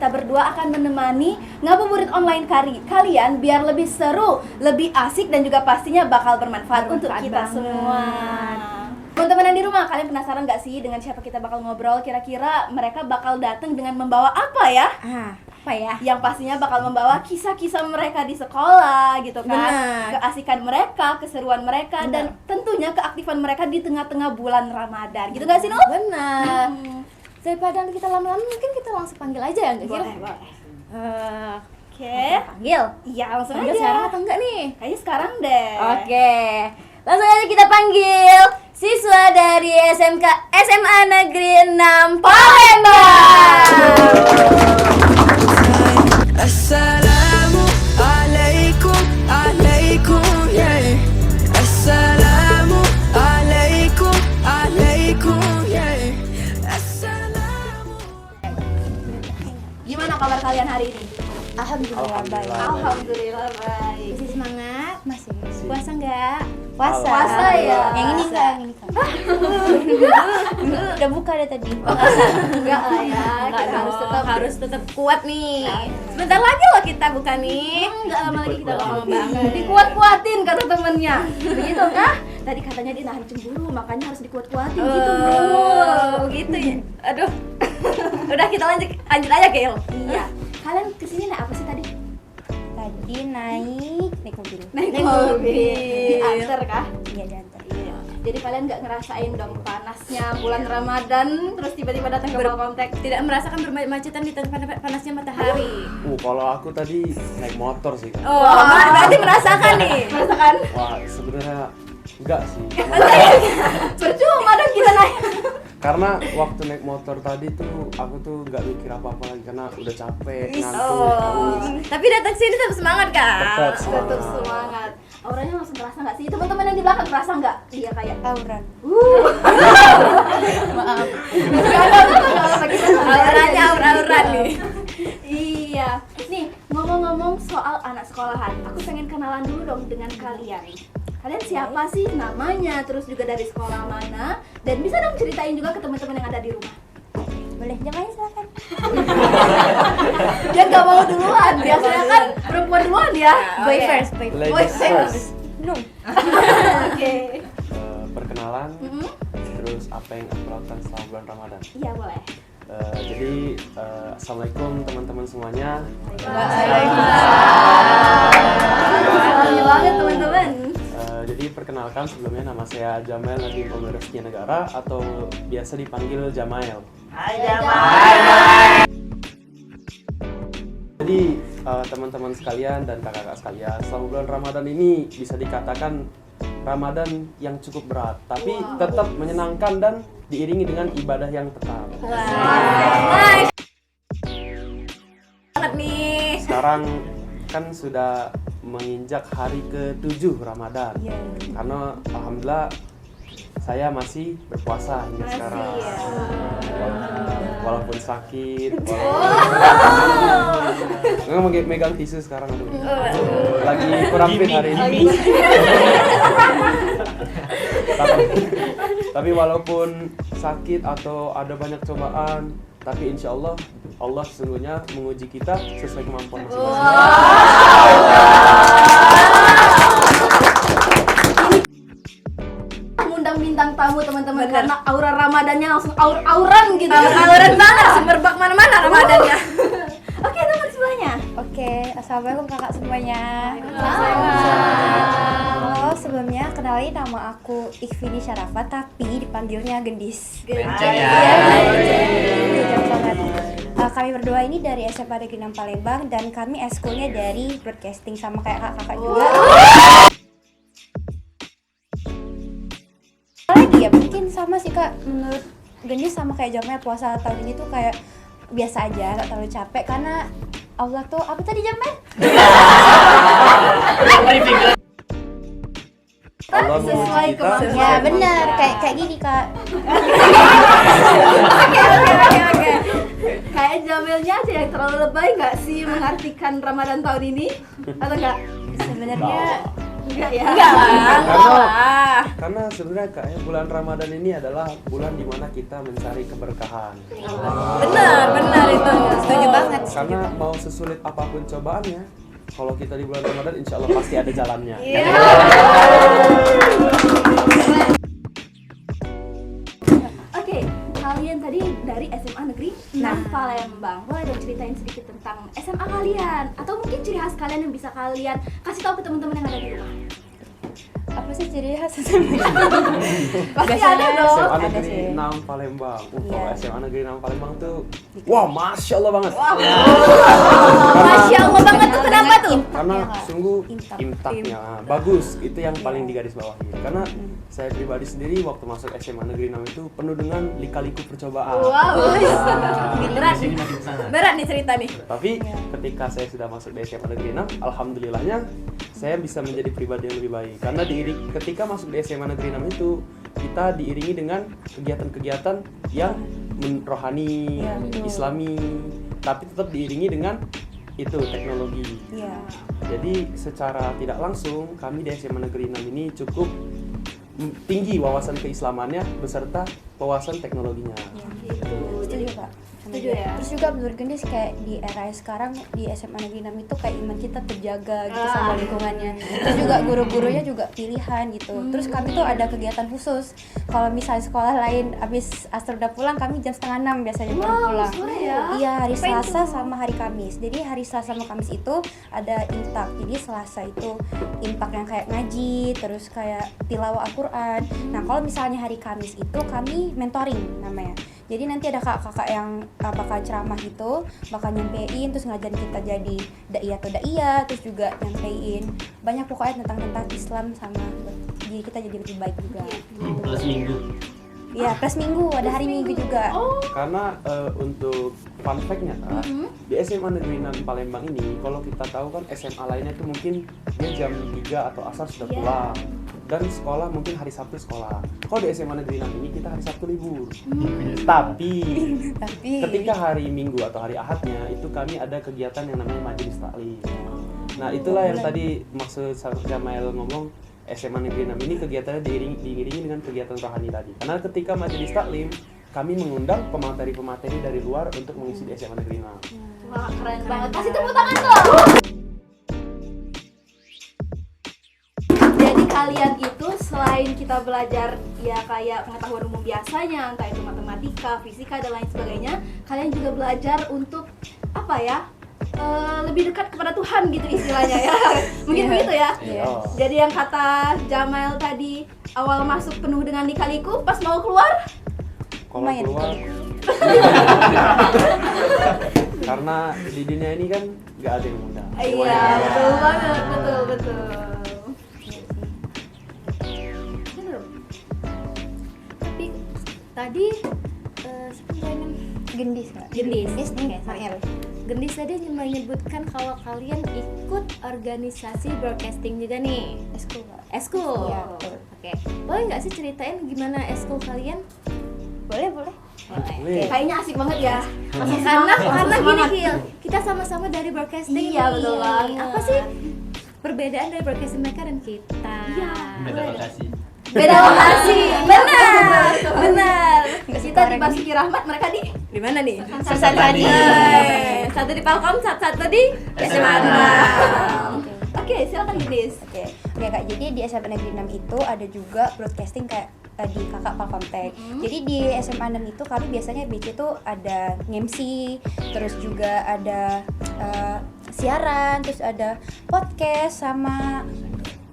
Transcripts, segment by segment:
kita berdua akan menemani ngabuburit online kalian biar lebih seru, lebih asik dan juga pastinya bakal bermanfaat untuk kita semua. Teman-teman yang di rumah, kalian penasaran gak sih dengan siapa kita bakal ngobrol? Kira-kira mereka bakal datang dengan membawa apa ya? Apa ya? Yang pastinya bakal membawa kisah-kisah mereka di sekolah gitu kan. Benar. Keasikan mereka, keseruan mereka, dan tentunya keaktifan mereka di tengah-tengah bulan Ramadan. Gitu gak sih, Nuh? Benar. Daripada kita lama-lama, mungkin kita langsung panggil aja ya, enggak? Boleh. Oke. Panggil? Iya, langsung Panggil aja. sekarang atau enggak nih? Kayaknya sekarang deh. Oke. Langsung aja kita panggil siswa dari SMA Negeri 6 Palembang. Assalamualaikum, alaikum, yeah. Assalamualaikum, alaikum, yeah. Gimana kabar kalian hari ini? Alhamdulillah baik. Alhamdulillah baik. Masih semangat? Masih. Puasa enggak? Puasa. Puasa ya. Yang ini enggak? Yang ini kan. Udah buka deh tadi. Enggak lah ya. Enggak Kita dong, harus tetap kuat nih. Sebentar lagi loh kita buka nih. enggak lama lagi kita Lama bakal banget. dikuat-kuatin kata temennya. Begitu kah? Tadi katanya dia nahan cemburu, makanya harus dikuat-kuatin gitu, Bro. Begitu ya. Aduh. Udah kita lanjut aja, Gail. Iya. Kalian kesini naik apa sih tadi? Tadi naik mobil. Naik mobil. Diantar kah? Iya, diantar. Iya. Jadi kalian nggak ngerasain dong panasnya bulan Ramadan, terus tiba-tiba datang ke Polkomtek? Tidak merasakan bermacetan di tengah panasnya matahari. Kalau aku tadi naik motor sih kan. Oh, berarti merasakan nih. Merasakan? Wah, sebenarnya enggak sih. Percuma dong kita naik. Karena waktu naik motor tadi tuh aku tuh nggak mikir apa-apa lagi karena udah capek, ngantuk. Tapi datang sini tetap semangat kan? Tetap Tetap semangat. semangat. Auranya langsung terasa nggak sih? Teman-teman yang di belakang terasa nggak? Iya kayak Auran. Maaf. Nggak ada kita santai Auranya aja. aur-auran nih. Iya. Nih, ngomong-ngomong soal anak sekolahan, aku pengen kenalan dulu dong dengan kalian. Kalian siapa sih namanya, terus juga dari sekolah mana, dan bisa dong ceritain juga ke teman-teman yang ada di rumah. Boleh, jangan silakan. Dia nggak mau duluan, biasanya kan perempuan duluan ya. Boy first, boy Ladies Boy first. No. Oke. Perkenalan, Mhm. terus apa yang aku lakukan selama bulan Ramadan. Iya boleh. Jadi, assalamualaikum teman-teman semuanya. Selamat banget teman-teman. Jadi perkenalkan sebelumnya nama saya Jamail Nadiem Omar Rizky Negara atau biasa dipanggil Jamail. Jadi teman-teman sekalian dan kakak-kakak sekalian, selama bulan Ramadan ini bisa dikatakan Ramadan yang cukup berat, tapi tetap menyenangkan dan diiringi dengan ibadah yang tetap. Nice. Banget nih. Sekarang kan sudah menginjak hari ke-7 Ramadan. Karena alhamdulillah saya masih berpuasa hingga sekarang. Walaupun sakit, nggak megang tisu sekarang aduh. Lagi kurang fit hari ini. Tapi walaupun sakit atau ada banyak cobaan, tapi insya Allah sesungguhnya menguji kita sesuai kemampuan masing-masing. Mengundang bintang tamu teman-teman karena aura Ramadannya langsung auran gitu. Auran banget, sumber bak mana-mana Ramadannya. Oke, teman sebelahnya. Oke, assalamualaikum kakak semuanya. Waalaikumsalam. Halo, sebelumnya kenalin nama aku Ikhvini Syarafat, tapi dipanggilnya Gendis. Genceng. Jauh banget. Kami berdua ini dari SMA Negeri 6 Palembang dan kami eskulnya dari broadcasting sama kayak kakak-kakak juga. Lagi ya, mungkin sama sih kak. Menurut Gendis sama kayak Jamel, puasa tahun ini tuh kayak biasa aja, gak terlalu capek karena Allah tuh apa tadi Jamel? Allah menguji Sesuai kita. kemampuan. Ya benar, kayak gini kak. Oke. Kayak Jamilnya aja yang terlalu lebay nggak sih mengartikan Ramadan tahun ini? Atau enggak? Sebenarnya Enggak ya? Enggak lah. Karena sebenarnya kayak bulan Ramadan ini adalah bulan dimana kita mencari keberkahan. Benar itu. Setuju banget. Karena mau sesulit apapun cobaannya, kalau kita di bulan Ramadan insya Allah pasti ada jalannya. Oke, kalian tadi dari SMA Negeri 6 Palembang. Boleh dong ceritain sedikit tentang SMA kalian atau mungkin ciri khas kalian yang bisa kalian kasih tahu ke teman-teman yang ada di rumah. Apa sih ciri khas? Pasti Biasanya ada dong. SMA ada Negeri sih. 6 Palembang. Kalau Iya. SMA Negeri 6 Palembang tuh, wah masya Allah banget. Masya Allah banget tuh, kenapa tuh? Karena sungguh Imtak. imtaknya bagus, itu yang paling digarisbawahi. Karena saya pribadi sendiri waktu masuk SMA Negeri 6 itu penuh dengan lika-liku percobaan. Wow. Berat nih cerita nih. Tapi ketika saya sudah masuk di SMA Negeri 6, alhamdulillahnya saya bisa menjadi pribadi yang lebih baik. Karena ketika masuk di SMA Negeri 6 itu kita diiringi dengan kegiatan-kegiatan yang rohani, Ya, betul. islami, tapi tetap diiringi dengan itu teknologi. Iya. Jadi secara tidak langsung kami di SMA Negeri 6 ini cukup tinggi wawasan keislamannya beserta wawasan teknologinya. Setuju Kak. Setuju ya? Terus juga menurut Gendis kayak di era sekarang di SMA Negeri 6 itu kayak iman kita terjaga gitu sama lingkungannya. Terus juga guru-gurunya juga pilihan gitu. Terus kami tuh ada kegiatan khusus. Kalau misalnya sekolah lain abis asar udah pulang, kami jam 5:30 biasanya baru pulang. sore ya? Iya, hari Selasa sama hari Kamis. Jadi hari Selasa sama Kamis itu ada imtak. Jadi Selasa itu imtak yang kayak ngaji, terus kayak tilawah Al-Qur'an. Nah, kalau misalnya hari Kamis itu kami mentoring namanya. Jadi nanti ada kakak-kakak yang bakal ceramah gitu, bakal nyampein, terus ngajarin kita jadi dai atau daiyah, terus juga nyampein banyak pokoknya tentang Islam sama jadi kita jadi lebih baik juga. Plus minggu. Iya, plus minggu, ada hari Minggu juga. Karena untuk fun fact-nya Kak, di SMA Negeri 6 Palembang ini kalau kita tahu kan SMA lainnya tuh mungkin dia jam 3 atau asar sudah pulang. Dan sekolah mungkin hari Sabtu sekolah. Kalau di SMA Negeri 6 ini kita hari Sabtu libur. Tapi ketika hari Minggu atau hari Ahadnya itu kami ada kegiatan yang namanya majelis taklim. Nah, itulah yang tadi maksud Jamael ngomong, SMA Negeri 6 ini kegiatannya diiringi dengan kegiatan rohani tadi. Karena ketika majelis taklim, kami mengundang pemateri-pemateri dari luar untuk mengisi di SMA Negeri 6. Wah, keren banget. Kasih tepuk tangan dong. Jadi kalian itu selain kita belajar ya kayak pengetahuan umum biasanya, entah itu matematika, fisika dan lain sebagainya, kalian juga belajar untuk apa ya? Lebih dekat kepada Tuhan gitu istilahnya ya. Mungkin begitu ya. Oh. Jadi yang kata Jamael tadi, awal masuk penuh dengan lika-liku, pas mau keluar Kalau Lumayan. keluar karena di dunia ini kan nggak ada yang mudah. iya, betul banget, betul. Tapi tadi sebenarnya Gendis Kak. Gendis. Nih, Oke, Mariel. Gendis tadi menyebutkan kalau kalian ikut organisasi broadcasting juga nih. Eskul Kak. Eskul. Iya, betul. Oke. Boleh nggak sih ceritain gimana eskul kalian? Boleh. Boleh. Kayaknya asik banget ya. Karena gini Kil, kita sama-sama dari broadcasting. Iya, nih. betul banget. Apa sih perbedaan dari broadcasting mereka dan kita? Iya. Beda lokasi. Beda lokasi. Benar. Nggak Kita suka di orang Basuki Rahmat, mereka di Di mana nih? Susan tadi. Satu di Palkom, satu di SMA. Oke, silakan Gendis. Oke, Kak. Jadi di SMA Negeri 6 itu ada juga broadcasting kayak tadi kakak Palkomtek. Jadi di SMA 6 itu kami biasanya BC itu ada MC, terus juga ada siaran, terus ada podcast sama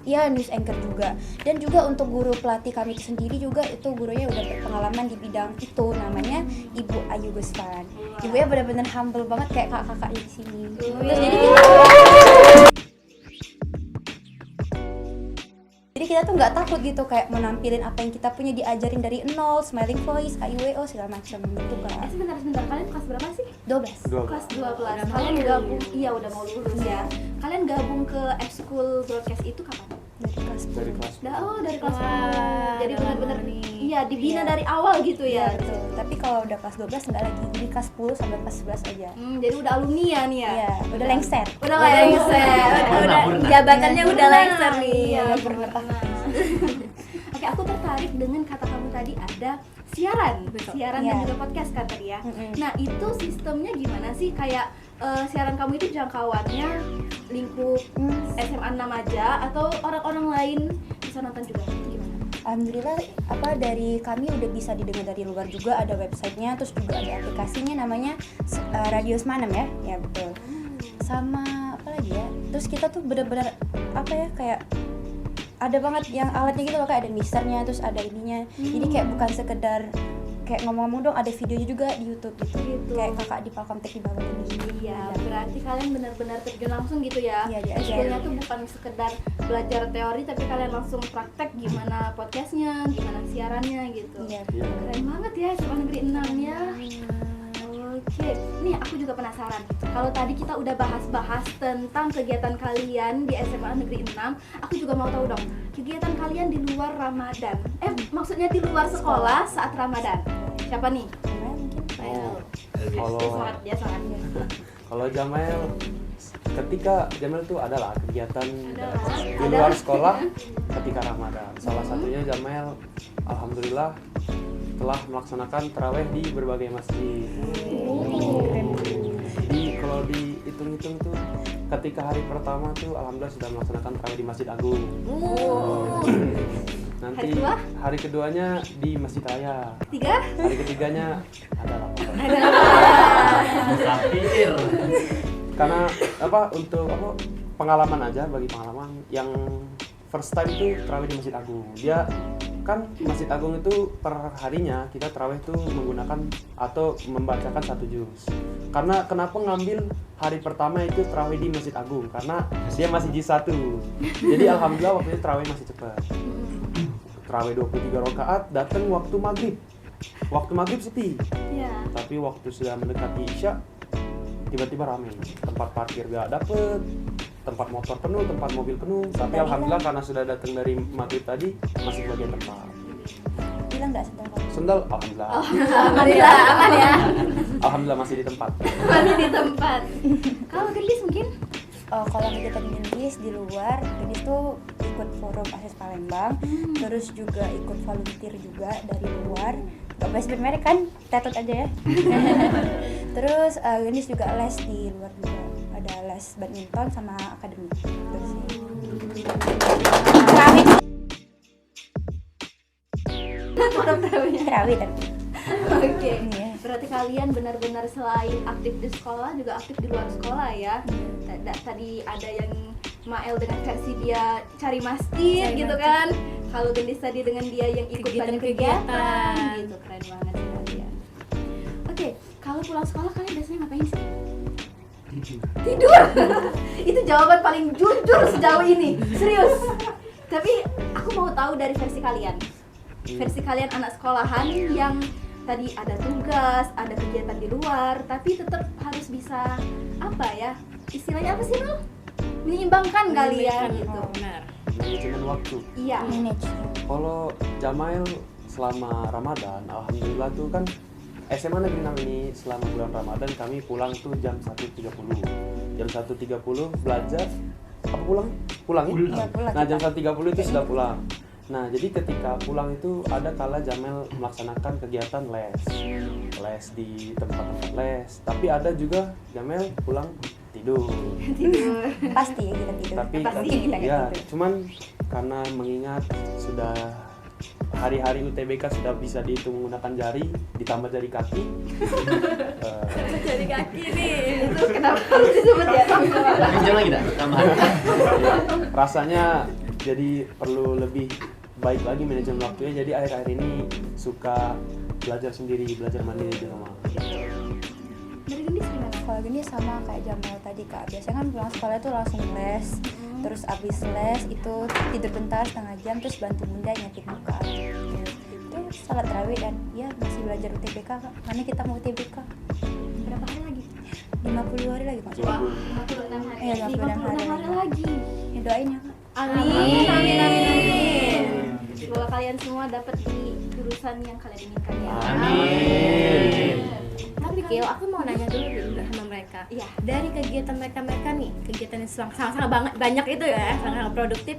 ya news anchor juga. Dan juga untuk guru pelatih kami itu sendiri juga itu gurunya udah berpengalaman di bidang itu, namanya Ibu Ayu Gustan. Ibunya benar-benar humble banget kayak kakak-kakak di sini. Terus jadi kita tuh nggak takut gitu kayak mau nampilin apa yang kita punya, diajarin dari nol, smiling voice, AIWO segala macam gitu Kak. Sebentar, kalian kelas berapa sih? 12. Kelas 12. Kalian gabung, iya udah mau lulus ya. Kalian gabung ke F-School Broadcast itu kapan? Dari kelas 10. Dari kelas Dari kelas 10. Wah, Jadi udah benar-benar lama nih. iya dibina Iya. dari awal gitu ya. Iya betul. Tapi kalau udah kelas 12 enggak lagi. Jadi kelas 10 sampai kelas 11 aja. Jadi udah alumni ya nih ya. Iya, udah lengser. Udah lengser. Jabatannya udah lengser nih. Iya, Nggak pernah. Oke, aku tertarik dengan kata kamu tadi ada siaran Iya. dan juga podcast kan tadi ya. Nah, itu sistemnya gimana sih? Kayak siaran kamu itu jangkauannya lingkup SMA 6 aja atau orang-orang lain bisa nonton juga? Itu gimana? Alhamdulillah dari kami udah bisa didengar dari luar juga, ada websitenya, terus juga ada aplikasinya namanya Radio Semanem ya. Ya betul. Sama apa lagi ya? Terus kita tuh benar-benar kayak ada banget yang alatnya gitu loh, kayak ada mixernya, terus ada ininya. Jadi kayak bukan sekedar kayak ngomong-ngomong dong, ada videonya juga di YouTube gitu. Kayak kakak di Palkomtek di bawah ini. Iya, berarti kalian benar-benar terjun langsung gitu ya. Iya, diajar. Istilahnya tuh bukan sekedar belajar teori, tapi kalian langsung praktek gimana podcastnya, gimana siarannya gitu. Iya. Keren banget ya SMA Negeri 6 ya. Oke, nih aku juga penasaran. Kalau tadi kita udah bahas-bahas tentang kegiatan kalian di SMA Negeri 6, aku juga mau tahu dong, kegiatan kalian di luar Ramadan. Maksudnya di luar sekolah saat Ramadan. Siapa nih? Oh, Semangat, dia semangat. kalau Jamael, ketika Jamael tuh adalah kegiatan Adalah. di luar sekolah ketika Ramadan. Salah satunya Jamael, alhamdulillah telah melaksanakan taraweh di berbagai masjid. Jadi kalau dihitung-hitung tuh ketika hari pertama tuh alhamdulillah sudah melaksanakan taraweh di Masjid Agung. Nanti Hari kedua? hari keduanya di Masjid Raya. 3? Hari ketiganya ada Ramadan. Saya pikir. Karena untuk pengalaman aja, bagi pengalaman yang first time itu tarawih di Masjid Agung. Dia kan Masjid Agung itu per harinya kita tarawih itu menggunakan atau membacakan 1 juz. Karena kenapa ngambil hari pertama itu tarawih di Masjid Agung? Karena dia masih juz 1. Jadi alhamdulillah waktu itu tarawih masih cepat. Tarawih 23 rakaat datang waktu maghrib. Waktu maghrib sepi. Iya. Tapi waktu sudah mendekati Isya tiba-tiba ramai, tempat parkir gak dapet, tempat motor penuh, tempat mobil penuh. Tapi alhamdulillah karena sudah datang dari maghrib tadi masih bagian tempat. Bilang nggak sedang Sendal, alhamdulillah. Alhamdulillah aman ya. Alhamdulillah masih di tempat. Masih di tempat. Kalau gendis mungkin? kalau kegiatan gendis di luar, gendis tuh ikut forum ASIS Palembang, terus juga ikut volunteer juga dari luar. Gak boleh sebut merek kan, tetut aja ya. Terus gendis juga les di luar juga, ada les badminton sama akademi. Terus terawih tapi. Oke. Iya. Berarti kalian benar-benar selain aktif di sekolah juga aktif di luar sekolah ya. Tadi ada yang Mael dengan versi dia cari masjid gitu kan. Kalau gendis tadi dengan dia yang ikut banyak kegiatan gitu. Keren banget sih kalian. Oke, kalau pulang sekolah kalian biasanya ngapain sih? Tidur. Itu jawaban paling jujur sejauh ini. Serius. Tapi aku mau tahu dari versi kalian. Versi kalian anak sekolahan yang tadi ada tugas, ada kegiatan di luar, tapi tetap harus bisa istilahnya apa sih Nul? Menyeimbangkan kali ya gitu. Benar. Manajemen waktu. Iya. Manage. Kalau Jamael selama Ramadan, alhamdulillah tuh kan SMA Negeri 6 ini selama bulan Ramadan kami pulang tuh jam 1.30. Jam 1.30 belajar, apa pulang? Pulang ya? Iya, pulang. Nah jam 1.30 itu sudah pulang. Nah jadi ketika pulang itu ada kala Jamel melaksanakan kegiatan les di tempat-tempat les. Tapi ada juga Jamel pulang tidur. Pasti ya kita tidur. Tapi pasti kita ya tidur. cuman karena mengingat sudah hari-hari UTBK sudah bisa dihitung menggunakan jari ditambah jari kaki. Jadi kaki nih. Itu kenapa harus disebut ya? Pinjam lagi dah tambahan. Rasanya jadi perlu lebih baik lagi manajemen waktunya. Jadi akhir-akhir ini suka belajar sendiri, belajar mandiri di rumah. Dari gendis gimana? Kalau gini sama kayak Jamal tadi Kak, biasanya kan pulang sekolah itu langsung les, terus abis les itu tidur bentar setengah jam, terus bantu bunda nyetir muka. Itu salat tarawih dan ya masih belajar UTBK Kak, karena kita mau UTBK Berapa hari lagi? 50 hari lagi Kak. Wah, 56 hari. Iya, 56 hari lagi. Ya doain ya Kak. Amin. Semoga kalian semua dapat di jurusan yang kalian inginkan ya. Amin. Tapi Kil, aku mau nanya dulu sama mereka. Iya. Dari kegiatan mereka nih, kegiatan yang sangat-sangat banyak itu ya, sangat produktif.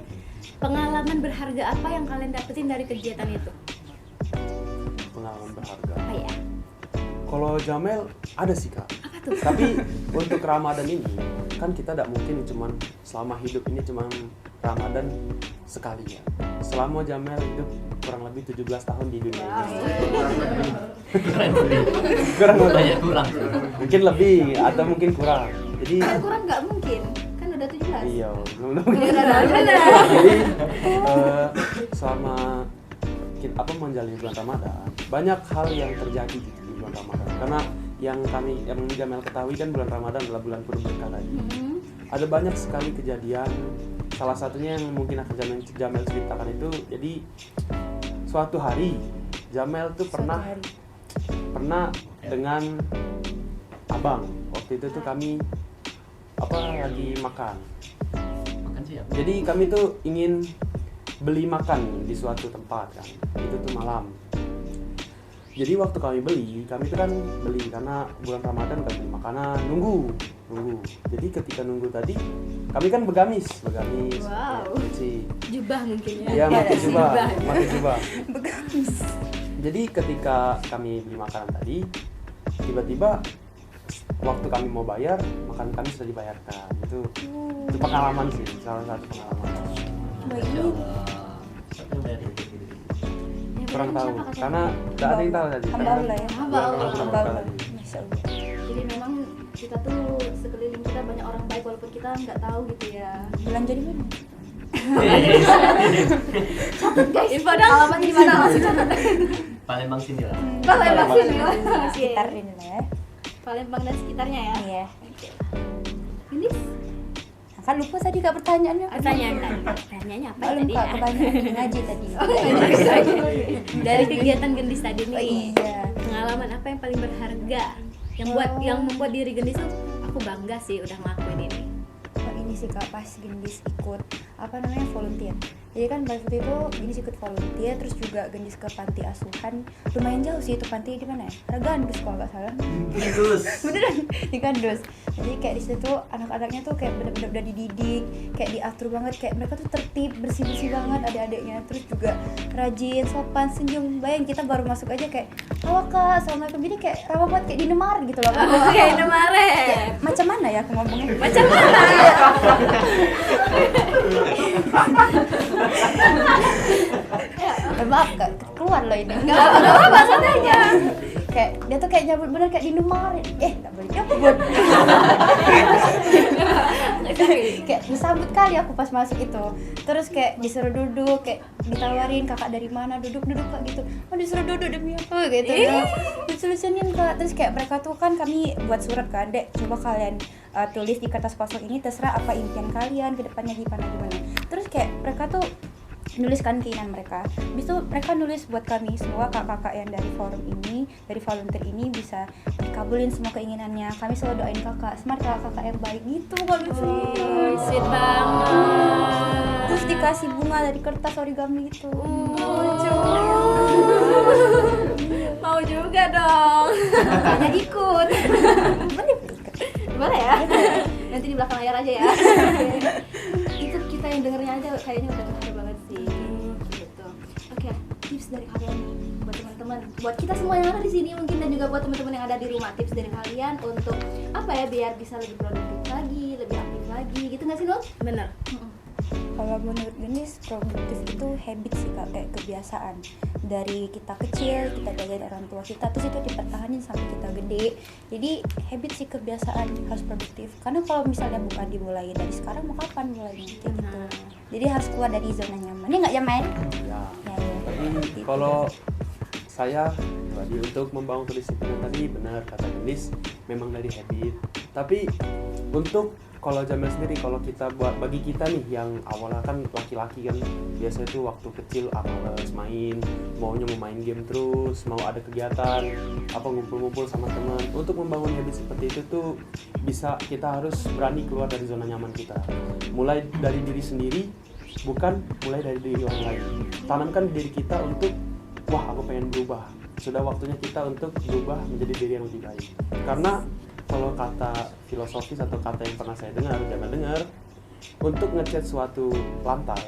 Pengalaman berharga apa yang kalian dapetin dari kegiatan itu? Pengalaman berharga. Apa ya? Kalau Jamel ada sih kak. Apa tuh? Tapi untuk Ramadan ini kan kita tidak mungkin cuman selama hidup ini cuman Ramadan sekali ya. Selama Jamel hidup kurang lebih 17 tahun di dunia ini. Kurang lebih. Banyak kurang. Mungkin lebih atau mungkin kurang. Jadi Kurang nggak mungkin, kan udah 17. iya, belum. Benar. Jadi selama kita menjalani bulan Ramadan, banyak hal yang terjadi gitu di bulan Ramadan. Karena yang Jamel ketahui kan bulan Ramadan adalah bulan penuh berkah tadi. Ada banyak sekali kejadian. Salah satunya yang mungkin akan Jamel ceritakan itu, jadi suatu hari Jamel tuh pernah dengan abang. Waktu itu tuh kami lagi makan. Makan siap. Jadi kami tuh ingin beli makan di suatu tempat kan. Itu tuh malam. Jadi waktu kami tuh kan beli karena bulan Ramadan kan beli makanan, nunggu. Jadi ketika nunggu tadi, kami kan begamis. Wow. Jubah mungkin ya. Iya, pakai jubah. Begamis. Jadi ketika kami beli makanan tadi, tiba-tiba waktu kami mau bayar, makan kami sudah dibayarkan. Itu pengalaman sih, salah satu pengalaman. Kurang tahu, karena tidak ada yang tahu tadi. Hamba Allah ya. Hamba Allah. Masya Allah. Jadi memang kita tuh sekeliling kita banyak orang baik walaupun kita nggak tahu gitu ya. Belanja di mana? Guys, info dong. Alamatnya di mana? Langsung catat. Palembang sini lah. Palembang sini. Sekitar ini lah ya. Palembang dan sekitarnya ya. Iya. Ini Kan lupa tadi kak pertanyaannya. Pertanyaannya apa ya Belum tadi kak, ya? kebanyakan ngaji tadi. Dari kegiatan Gendis tadi nih. Oh, iya. Pengalaman apa yang paling berharga? Yang membuat diri Gendis tuh aku bangga sih udah ngelakuin ini. Oh, ini sih kak, pas Gendis ikut volunteer. Jadi kan waktu itu Gendis ikut volunteer, terus juga Gendis ke panti asuhan. Lumayan jauh sih itu panti, di mana ya? Ragandus kalau nggak salah. Terus. Beneran di Gandus. Jadi kayak di situ anak-anaknya tuh kayak benar-benar udah dididik, kayak diatur banget, kayak mereka tuh tertib, bersih-bersih banget adik-adiknya. Terus juga rajin, sopan, senyum. Bayang kita baru masuk aja kayak, halo kak, assalamualaikum. Jadi kayak ramah banget kayak di Indomaret gitu loh. Kayak Indomaret. Macam mana ya aku ngomongnya? Macam mana? Maaf kak, keluar loh ini. nggak apa-apa, santai aja. Kayak dia tuh kayak nyambut bener kayak di Indomaret. Nggak boleh nyambut. Kayak disambut kali aku pas masuk itu. Terus kayak disuruh duduk, kayak ditawarin kakak dari mana, duduk kak gitu. Oh disuruh duduk demi apa gitu. Disolusiin kak. Terus kayak mereka tuh kan kami buat surat kan, Dek, coba kalian tulis di kertas kosong ini terserah apa impian kalian ke depannya gimana. Terus kayak mereka tuh nuliskan keinginan mereka. Habis itu mereka nulis buat kami semua kakak-kakak yang dari forum ini, dari volunteer ini bisa dikabulin semua keinginannya. Kami selalu doain kakak, semangat kakak yang baik gitu kalau sih. Sweet banget. Terus dikasih bunga dari kertas origami gitu. Mau juga dong. Hanya ikut. Boleh ya? Nanti di belakang layar aja ya. Itu kita yang dengernya aja kayaknya udah terharu banget sih. Gitu. Oke, tips dari kalian nih buat teman-teman, buat kita semua yang ada di sini mungkin dan juga buat teman-teman yang ada di rumah, tips dari kalian untuk apa ya biar bisa lebih produktif lagi, lebih aktif lagi, gitu nggak sih Nur? Bener. Kalau menurut Gendis, produktif itu habit sih kak, kayak kebiasaan. Dari kita kecil, kita belajar dari orang tua kita, terus itu dipertahanin sampai kita gede. Jadi habit sih, kebiasaan harus produktif. Karena kalau misalnya bukan dimulai dari sekarang, mau kapan mulainya? Kayak gitu. Jadi harus keluar dari zona nyaman. Ini nggak nyaman? Ya. Ya. Tapi kalau saya tadi untuk membangun kedisiplinan tadi benar kata Gendis, memang dari habit. Tapi untuk kalau Jamel sendiri, kalau kita bagi kita nih yang awalnya kan laki-laki kan biasanya tuh waktu kecil males main, maunya mau main game terus, mau ada kegiatan apa ngumpul-ngumpul sama teman. Untuk membangun habit seperti itu tuh kita harus berani keluar dari zona nyaman kita. Mulai dari diri sendiri, bukan mulai dari diri orang lain. Tanamkan diri kita untuk wah aku pengen berubah. sudah waktunya kita untuk berubah menjadi diri yang lebih baik. Karena kalau kata filosofis atau kata yang pernah saya dengar, jangan dengar, untuk ngecat suatu lantai,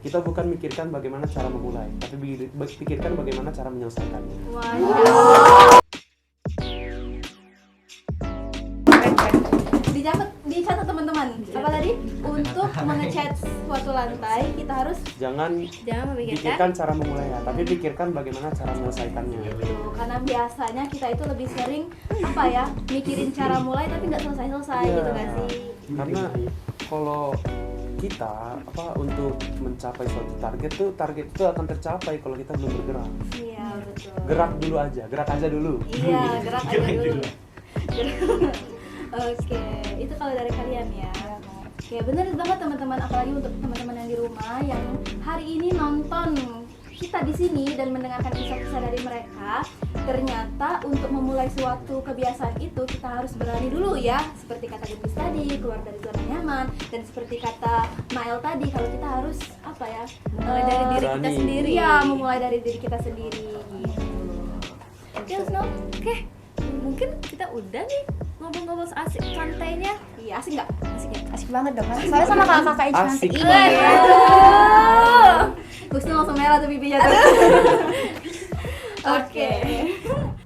kita bukan mikirkan bagaimana cara memulai, tapi pikirkan bagaimana cara menyelesaikannya. Dicatat teman-teman. Apa tadi? Untuk mengecat suatu lantai, kita harus Jangan memikirkan pikirkan cara memulainya, tapi pikirkan bagaimana cara menyelesaikannya. karena biasanya kita itu lebih sering mikirin cara mulai tapi nggak selesai-selesai Iya. gitu nggak sih? Karena kalau kita untuk mencapai suatu target itu akan tercapai kalau kita belum bergerak. Iya betul. Gerak aja dulu. Iya, gerak aja dulu. Oke, itu kalau dari kalian ya. Oke, bener banget teman-teman, apalagi untuk teman-teman yang di rumah yang hari ini nonton kita di sini dan mendengarkan kisah-kisah dari mereka. Ternyata untuk memulai suatu kebiasaan itu kita harus berani dulu ya. Seperti kata Gendis tadi, keluar dari zona nyaman, dan seperti kata Mael tadi, kalau kita harus mulai dari diri kita Berani. sendiri. Iya, memulai dari diri kita sendiri gitu. Oke, mungkin kita udah nih ngobrol-ngobrol asik santainya. Iya, asik nggak? Asik ya? Asik banget dong. Soalnya sama kakak-kakak yang cantik Asik ini. Aduh. Kusno langsung merah tuh pipinya tuh. Oke.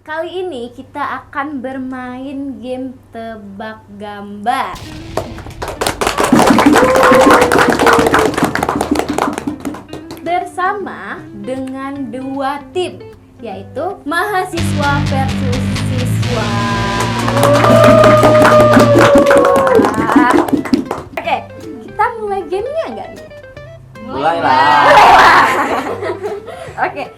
Kali ini kita akan bermain game tebak gambar. Bersama dengan dua tim, yaitu mahasiswa versus siswa. Oke, kita mulai gamenya nggak nih? Mulailah. Oke,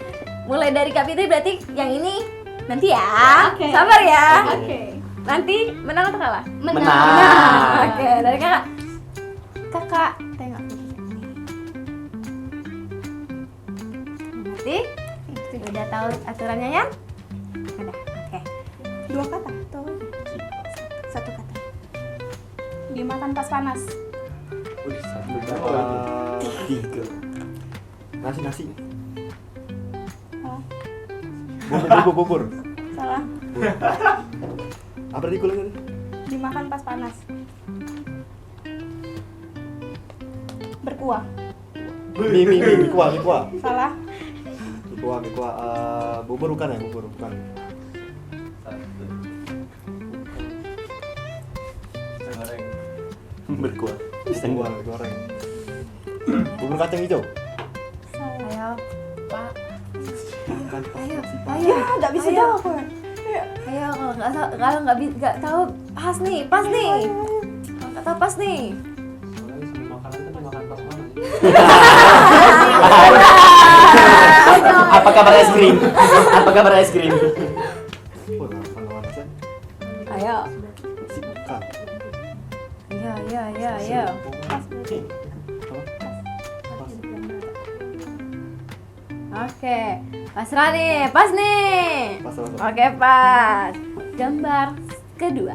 mulai dari Kak Fitri berarti yang ini nanti ya. Oke. Sabar ya. Oke. Nanti menang atau kalah? Menang. Oke, dari kakak. Kakak, tengok. Nanti udah tahu aturannya ya? Udah. Oke. 2 kata atau 1 kata? Dimakan pas panas. Tiga. Nasi. Bubur. Salah. Apa tadi kuliah tadi? Dimakan pas panas. Berkuah. Mie kuah. Salah. Mie kuah. Bubur bukan ya? Bubur bukan. Berkuah. Kuah goreng. Bubur kacang hijau. Ayo, Pak. Makan Ayo, Ya, nggak bisa Ayo. jawab. Ayo, kalau nggak tahu pas nih. Kalau nggak tahu pas nih. Soalnya semua makanan kan makan pas panas. Apa kabar es krim? Apa kabar es krim? Oh, panas-panasan. Ayo. Si bukan. Ayo. Oke, pasrah nih, pas nih. Pas. Oke, pas. Gambar kedua.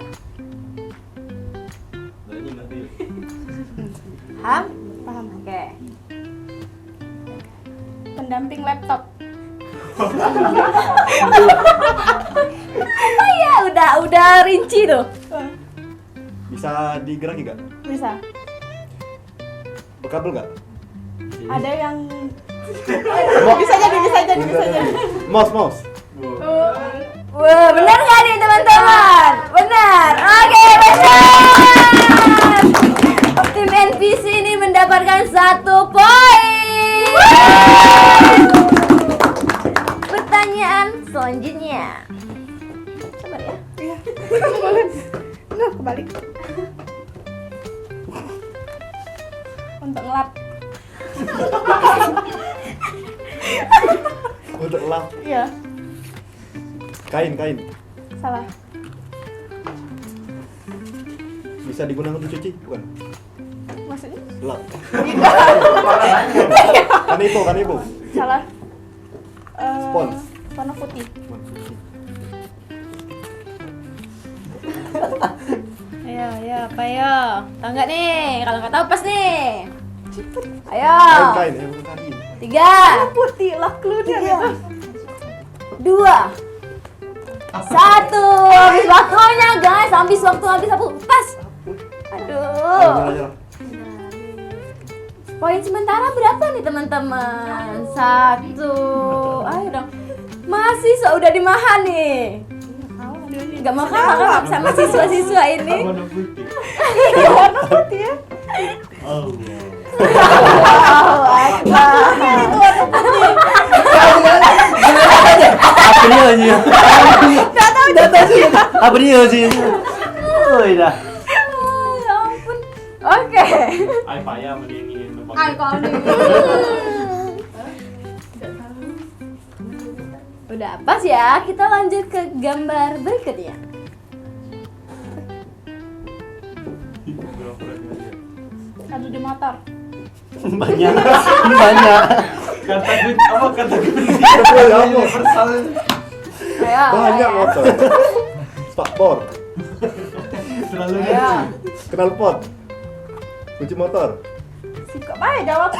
Paham? Paham. Oke. Pendamping laptop. Udah rinci tuh. Bisa digeraki nggak? Bisa. Berkabel nggak? Ada yang Mouse. bisa jadi. Mouse. Wah, benar nggak nih teman-teman? Benar. Oke, benar. Tim NPC ini mendapatkan 1 poin. Pertanyaan selanjutnya. Sabar ya. Iya. Boleh. Nggak, kebalik. Untuk ngelap. Untuk lap. Iya. Kain. Salah. Bisa digunakan untuk cuci? Bukan. Maksudnya? Lap. Kan ibu. Salah. Spons. Warna putih. Ayo, apa ya? Tahu nggak nih? Kalau nggak tahu pas nih. Ayo. Kain. Bukan kain. 3. Putih lah clue-nya gitu. 1. Habis waktunya guys, habis aku pas. Aduh. Poin sementara berapa nih teman-teman? 1. Ayo dong. Masih udah dimahan nih. Gak mau kakak sama siswa-siswa ini. Warna putih ya. Apa dia aja? Apa dia sih? Oh iya. Ya ampun. Oke. Ay payah mendingin. Udah pas ya, kita lanjut ke gambar berikutnya. Aduh di motor. Banyak. Kata kunci Universal. Ayo. Banyak motor. Spakbor. Terlalu Ayo. Knalpot. Kunci motor. Kok aja jawab.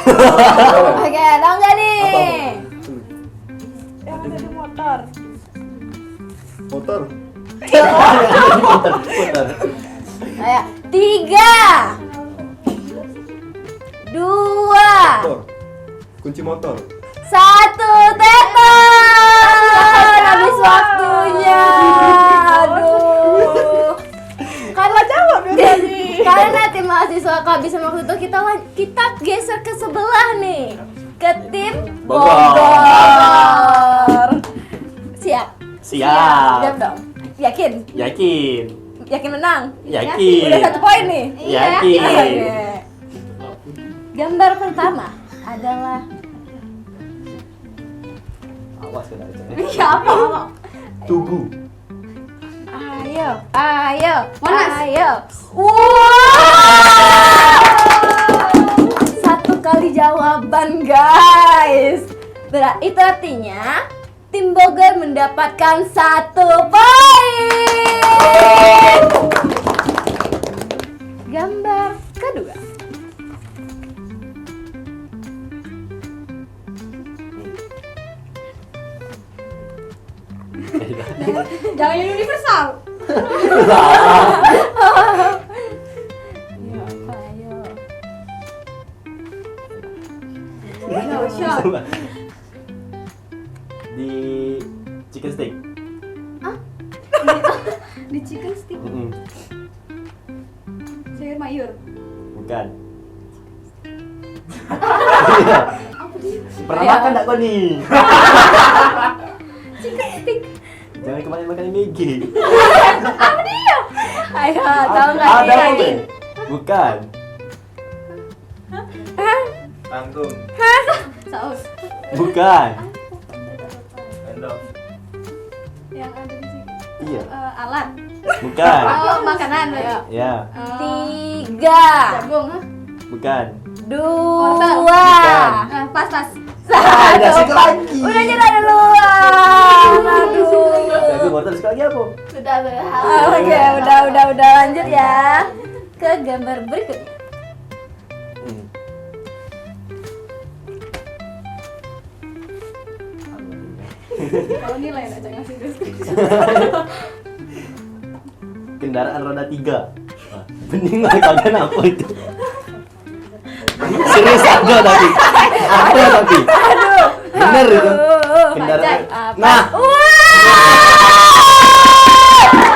Oke, tahu nggak nih? Yang ada di motor. Motor. Putar. Ayo, 3, 2, Motor. Kunci motor. 1, telepon. Habis waktunya. Aduh. Karena Jawab ya tadi. karena tim mahasiswa kehabisan waktu itu kita geser ke sebelah nih, ke tim Bogor. Siap? Siap dong. Yakin? Yakin menang? Yakin. Udah 1 poin nih. Yakin. Oke. Gambar pertama adalah Awas kena itu. siapa? Tugu. Ayo. Monas. Ayo. Wow! 1 kali jawaban, guys. Itu artinya tim Bogor mendapatkan 1 poin. Gambar kedua. Jangan yang universal. Di chicken stick. Di chicken stick. Sayur mayur. Bukan. Pernah makan enggak kau nih? Jangan kemarin makan Maggi. Ayo, tahu nggak Ada nih? apa? Bukan. Tanggung. Saus. Bukan. Endok. Yang ada di sini. Iya. Alat. Bukan. Oh, makanan. Ayo. Ya. 3, Jagung. Bukan. 2, Pas. Ada sikit lagi. Udah nyerah duluan. Aduh. Tapi wortel sekali lagi apa? Sudah. Oke, udah lanjut ya ke gambar berikutnya. Kalau nilai aja ngasih deskripsi. Kendaraan roda 3. Bening lah kagak apa itu. Serius ada tapi. Ada tapi. Aduh. Bener itu. Aduh. Kendaraan. Apa? Nah,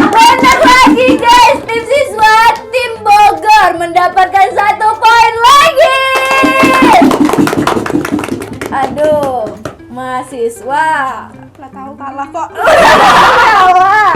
Benar lagi guys, tim siswa tim Bogor mendapatkan 1 poin lagi. Aduh, mahasiswa Nggak tahu kalah kok. kalah.